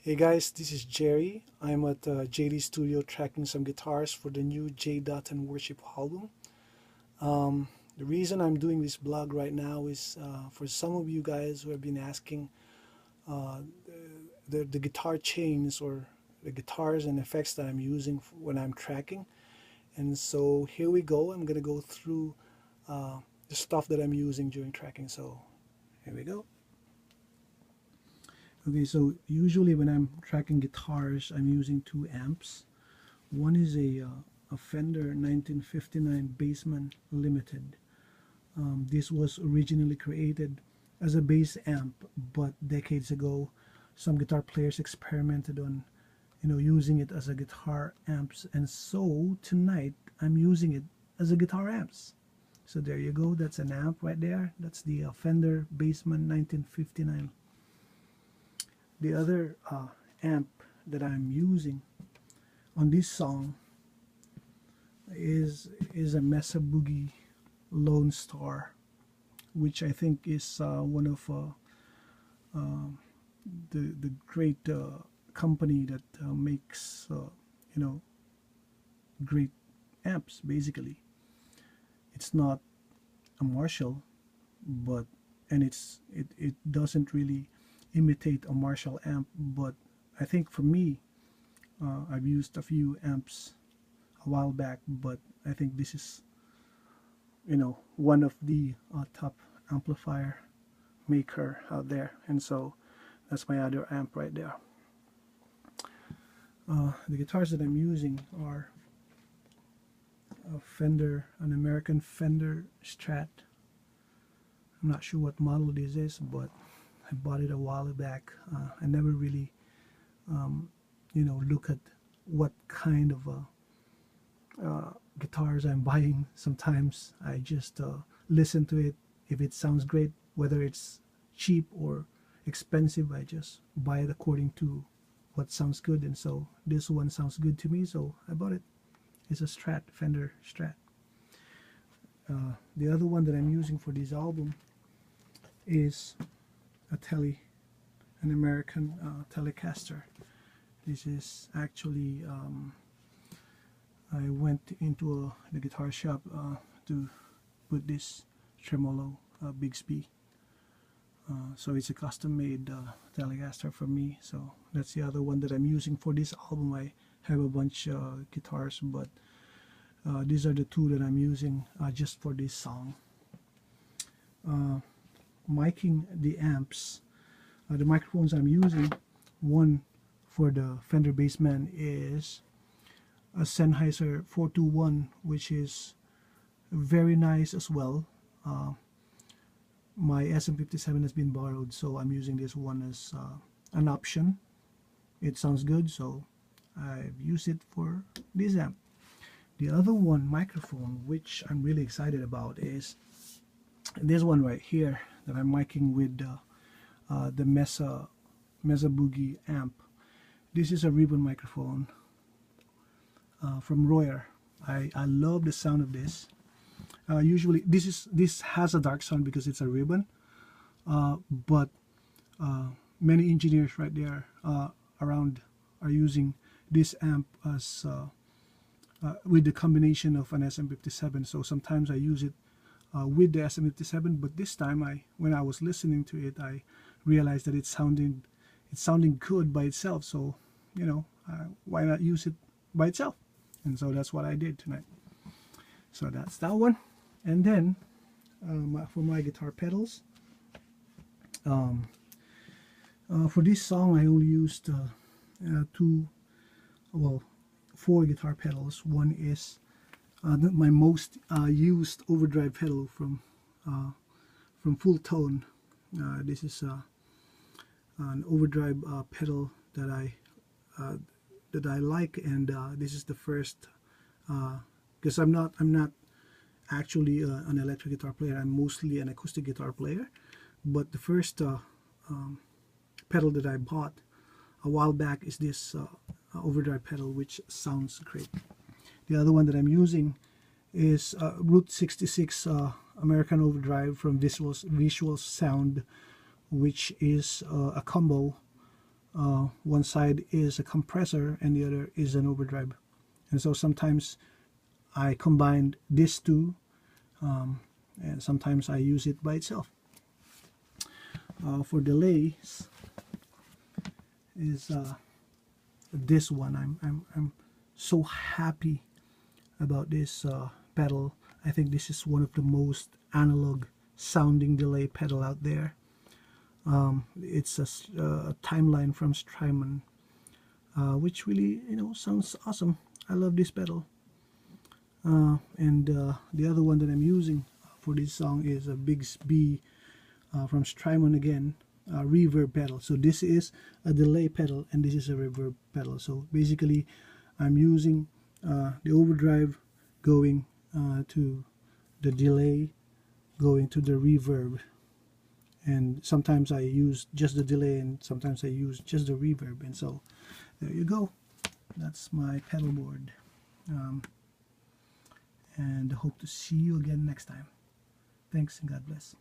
Hey guys, this is Jerry. I'm at JD Studio tracking some guitars for the new JDoton worship album. The reason I'm doing this blog right now is for some of you guys who have been asking uh, the guitar chains or the guitars and effects that I'm using when I'm tracking. And so here we go. I'm going to go through the stuff that I'm using during tracking. So here we go. Okay, so usually when I'm tracking guitars, I'm using two amps. One is a Fender 1959 Bassman Limited. This was originally created as a bass amp, but decades ago, some guitar players experimented on, using it as a guitar amps, and so tonight I'm using it as a guitar amps. So there you go. That's an amp right there. That's the Fender Bassman 1959. The other amp that I'm using on this song is a Mesa Boogie Lone Star, which I think is one of the great company that makes great amps. Basically, it's not a Marshall, but it doesn't really imitate a Marshall amp, but I think for me, I've used a few amps a while back, but I think this is one of the top amplifier maker out there, and so that's my other amp right there. The guitars that I'm using are an American Fender Strat. I'm not sure what model this is, but I bought it a while back. I never really, look at what kind of guitars I'm buying. Sometimes I just listen to it. If it sounds great, whether it's cheap or expensive, I just buy it according to what sounds good. And so this one sounds good to me, so I bought it. It's a Strat, Fender Strat. The other one that I'm using for this album is an American Telecaster. This is actually I went into the guitar shop to put this tremolo Bixby. So it's a custom-made Telecaster for me. So that's the other one that I'm using for this album. I have a bunch of guitars, but these are the two that I'm using just for this song. Miking the amps. The microphones I'm using, one for the Fender Bassman is a Sennheiser 421, which is very nice as well. My SM57 has been borrowed, so I'm using this one as an option. It sounds good, so I've used it for this amp. The other one microphone, which I'm really excited about, is this one right here that I'm miking with the Mesa Boogie amp. This is a ribbon microphone from Royer. I love the sound of this. Usually this has a dark sound because it's a ribbon, but many engineers right there around are using this amp as with the combination of an SM57. So sometimes I use it with the SM57, but this time when I was listening to it, I realized that it's sounding good by itself. So why not use it by itself? And so that's what I did tonight. So that's that one. And then for my guitar pedals, for this song I only used four guitar pedals. One is my most used overdrive pedal from Full Tone. This is an overdrive pedal that I like, and this is the first, because I'm not actually an electric guitar player. I'm mostly an acoustic guitar player, but the first pedal that I bought a while back is this overdrive pedal, which sounds great. The other one that I'm using is Route 66 American Overdrive from Visual Sound, which is a combo one side is a compressor and the other is an overdrive. And so sometimes I combine these two, and sometimes I use it by itself. For delays is this one. I'm so happy about this pedal. I think this is one of the most analog sounding delay pedal out there. It's a timeline from Strymon, which really, sounds awesome. I love this pedal. And the other one that I'm using for this song is a Bigsby from Strymon again, reverb pedal. So this is a delay pedal and this is a reverb pedal. So basically I'm using the overdrive going to the delay, going to the reverb, and sometimes I use just the delay and sometimes I use just the reverb. And so there you go, that's my pedal board, and I hope to see you again next time. Thanks and God bless.